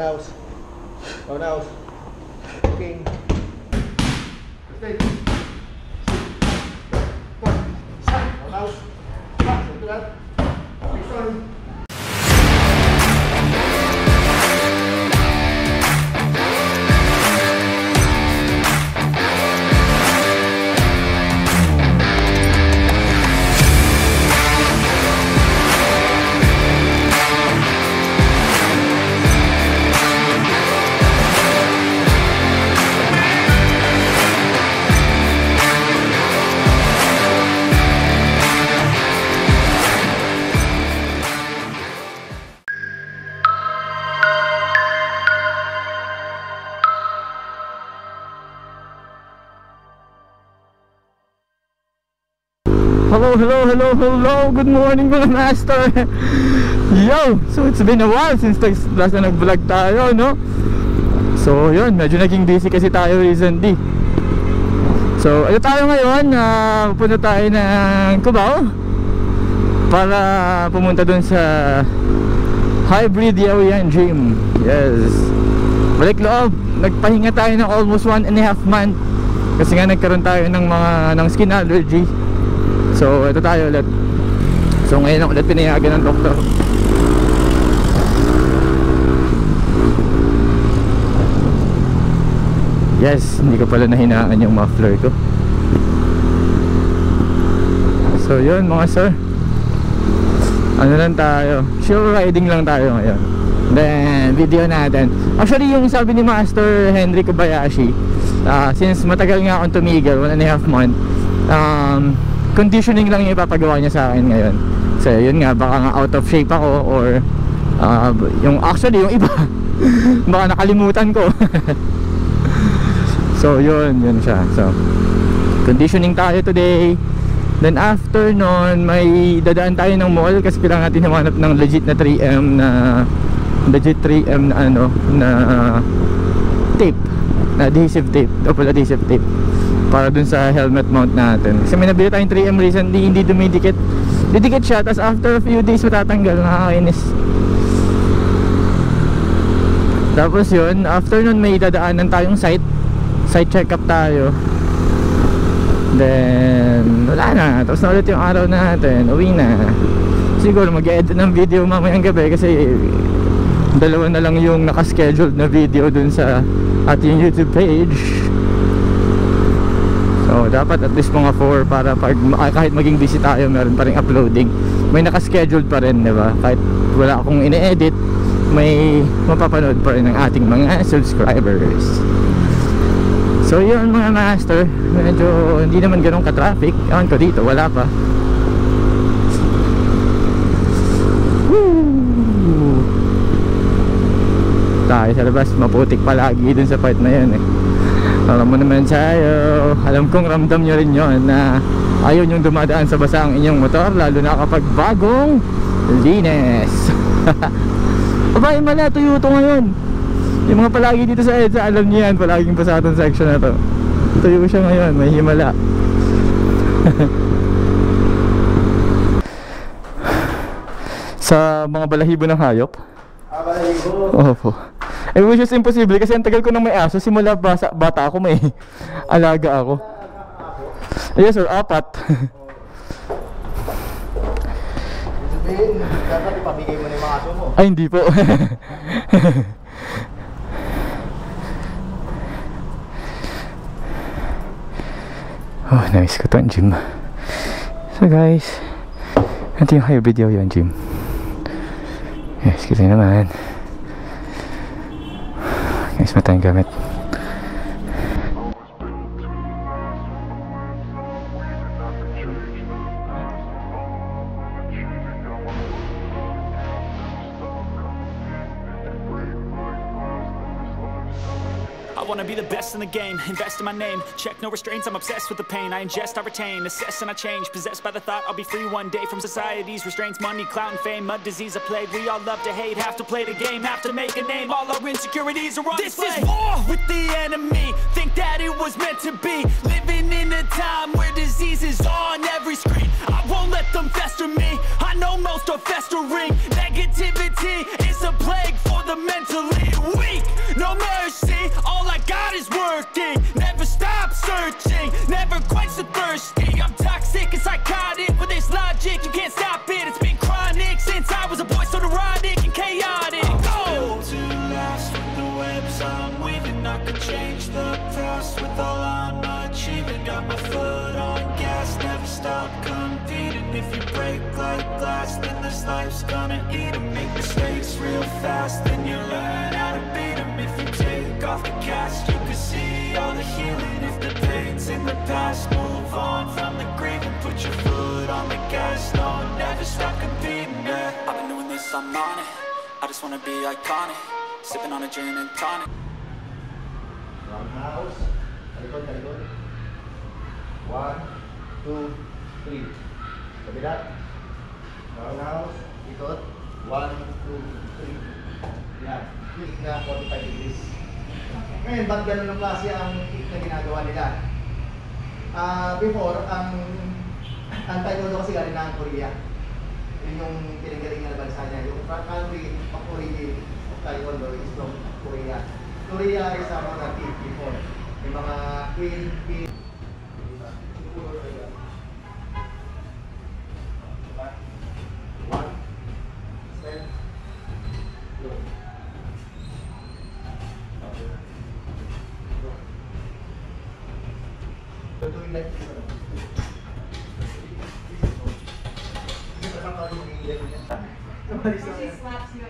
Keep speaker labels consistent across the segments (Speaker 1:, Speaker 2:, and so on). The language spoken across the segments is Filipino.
Speaker 1: house. Down house. King. Stay. Down house. Back. Into that. Next one.
Speaker 2: Hello, good morning mga master. Yo, so it's been a while since last na nag-vlog tayo, no? So yun, medyo naging busy kasi tayo recently. So ano tayo ngayon, pupunta tayo ng Cubao para pumunta dun sa Hybrid Yaoyan Gym. Yes, balik loob, nagpahinga tayo ng almost 1.5 month kasi nga nagkaroon tayo ng skin allergy. So ito tayo ulit. So ngayon ulit pinayagan ng doktor. Yes, hindi ko pala nahinaan yung muffler ko. So yun mga sir, ano lang tayo, sure riding lang tayo ngayon. Then video natin. Actually yung sabi ni Master Henry Kobayashi, since matagal nga akong tumigil, 1.5 month, conditioning lang yung ipapagawa niya sa akin ngayon. So yun nga, baka nga out of shape ako, or yung actually yung iba baka nakalimutan ko. So yun siya. So conditioning tayo today. Then after nun, may dadaan tayo ng mall kasi kailangan natin humanap ng legit 3M na tape, na adhesive tape, double adhesive tape para dun sa helmet mount natin. Kasi may nabili tayong 3M recently, hindi dumidikit. Didikit siya, tapos after a few days matatanggal, nakakainis. Tapos yun, after nun may dadaanan tayong site check-up tayo. Then wala na, tapos na ulit yung araw natin, uwi na. Siguro mag-edit ng video mamayang gabi kasi dalawa na lang yung nakascheduled na video dun sa ating YouTube page. So dapat at least mga 4 para pag kahit maging busy tayo, meron pa rin uploading. May nakascheduled pa rin, diba? Kahit wala akong ine-edit, may mapapanood pa rin ng ating mga subscribers. So yun mga master, medyo hindi naman ganun ka-traffic. Ewan ko dito, wala pa. Woo! Tayo sa labas, maputik palagi dun sa part na yun eh. Alam mo naman tayo, alam kong ramdam nyo rin yun na ayaw nyong dumadaan sa basa ang inyong motor, lalo na kapag bagong linis. Abay mala, tuyo ito ngayon. Yung mga palagi dito sa EDSA, alam niyo yan, palaging basa itong section na to. Tuyo siya ngayon, may himala. Sa mga balahibo ng hayop. Balahibo? Opo. Which is imposible kasi ang tagal ko nang may aso. Simula bata ako, may alaga ako. Yes sir, 4.
Speaker 1: Dapat ipamigay mo na yung mga aso mo.
Speaker 2: Ay hindi po. Oh, nice ko to ang gym. So guys, ito yung hybrid Yaoyan gym. Yes, kita naman. Guys, matayang gamit.
Speaker 3: I wanna be the best in the game, invest in my name. Check no restraints, I'm obsessed with the pain. I ingest, I retain, assess and I change. Possessed by the thought I'll be free one day from society's restraints. Money, clout and fame, mud, disease, a plague. We all love to hate, have to play the game, have to make a name. All our insecurities are on display. This is war with the enemy, think that it was meant to be. Living in a time where disease is on every screen. I won't let them fester me, I know most are festering. Negativity is a plague for the mentally weak. No mercy, all I got is working. Never stop searching, never quench the thirsty. I'm toxic and psychotic, with this logic, you can't stop it. It's been chronic since I was a boy, so neurotic and chaotic. Go! To last with the webs I'm weaving, I could change the past with all I'm achieving. Got my foot on gas, never stop competing. If you break like glass, then this life's gonna eat 'em. Make mistakes real fast, then you learn how to beat 'em. If you take off the cast, you can see all the healing. If the pain's in the past, move on from the grave and put your foot on the gas. No, never stop competing, yeah. I've been doing this, I'm on it. I just wanna be iconic, sipping on a gin and tonic.
Speaker 1: Roundhouse. Talikod, talikod. 1, 2, 3. Kabila. Roundhouse. Ikot. 1, 2, 3. Yan. Kick na 45 degrees. Ngayon, ba't ganun ang klase ang kick na ginagawa nila? Before, ang taekwondo kasi galing ng Korea. Yun yung pinagaling na bansa niya. Yung country of origin of taekwondo is from Korea. Korea is a monarchy before. May mga queen. One, step, go. Doing like this.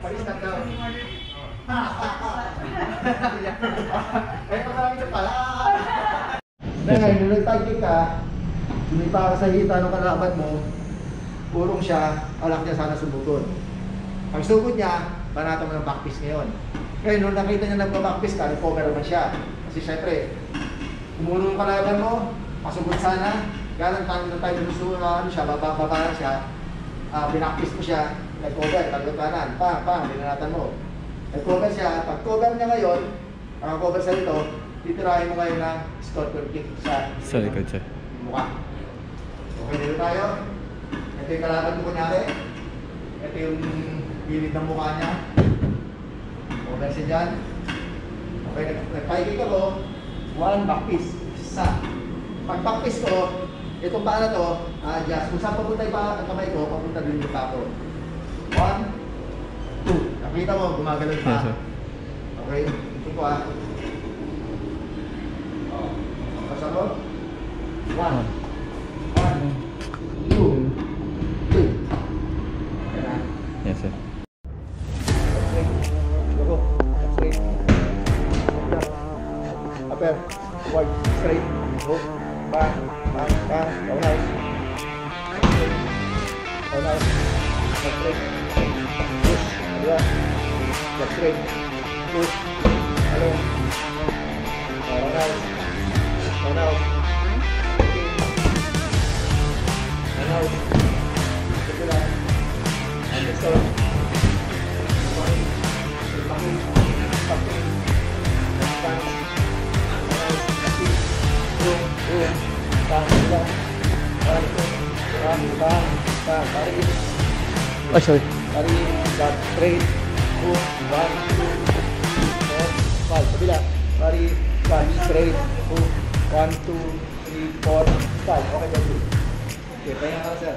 Speaker 1: Palis ka daw. Eh, marami ka pala. Ngayon, nung nag-tag ka, lumipa ka sa hita ng kalaban mo, purong siya, alak niya sana sumugot. Ang sugod niya, banata mo ng backpiece ngayon. Ngayon, nung nakita niya nagpa-backpiece ka, nag-cover naman siya. Kasi syempre, umuro yung kalaban mo, pasugod sana, ganang tayo lusuo na siya, bababa siya, binackpiece mo siya, nag-cover, tagot kanan, binanatan mo. Nag-cover siya, pag-cover niya ngayon, cover sa ito, titirahin mo ngayon ng scorpion kick sa
Speaker 2: likod siya.
Speaker 1: Mukha. Okay, dito tayo. Ito yung kalaban mo kunyari. Ito yung gilid ng mukha niya. Cover siya dyan. Okay, nag-fighting ako. 1, backpiece. Isa. Pag backpiece ko, itong paa na to, adjust. Kung saan papunta yung kamay ko, papunta din yung paa ko. 1, 2. Nakita mo, gumagalaw yung paa. Okay, ito ko Basta ko. 1, 2, 3. Okay na.
Speaker 2: Yes, sir.
Speaker 1: Go. Straight. Upper. Wide. Straight. Go. Bang. Bang. Bang. Down out. Straight. Down out. Straight. Push. Dua. Step straight. Push. Along. Down out. Down out. Down out. Sebelah. Understand.
Speaker 2: Oh, sorry.
Speaker 1: Tarik, got straight, hook, 1, 2, 3, 4, 5. Kabila. Tarik, got straight, hook, 1, 2, 3, 4, 5. Okay, that's it. Okay, pahinga ka sir.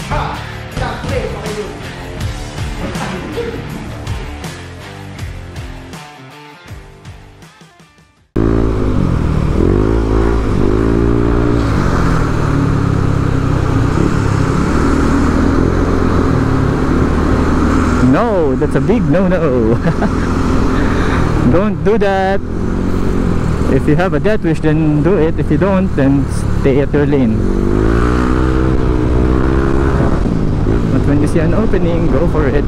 Speaker 1: Ha! Siyempre, okay.
Speaker 2: No, that's a big no-no. Don't do that. If you have a death wish, then do it. If you don't, then stay at your lane. But when you see an opening, go for it.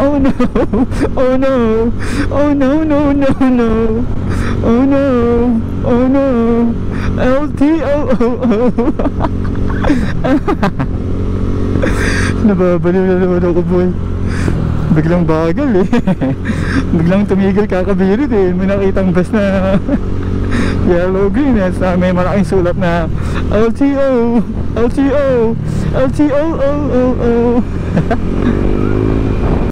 Speaker 2: Oh no! Oh no! Oh no! No! No! No! Oh no! Oh no! LTOOO! Nababaliw na naman ako, boy. Biglang bagal eh. Biglang tumigil kakabirit eh. May nakitang bus na yellow green eh. May malaking sulat na LTO! LTO! LTOOO!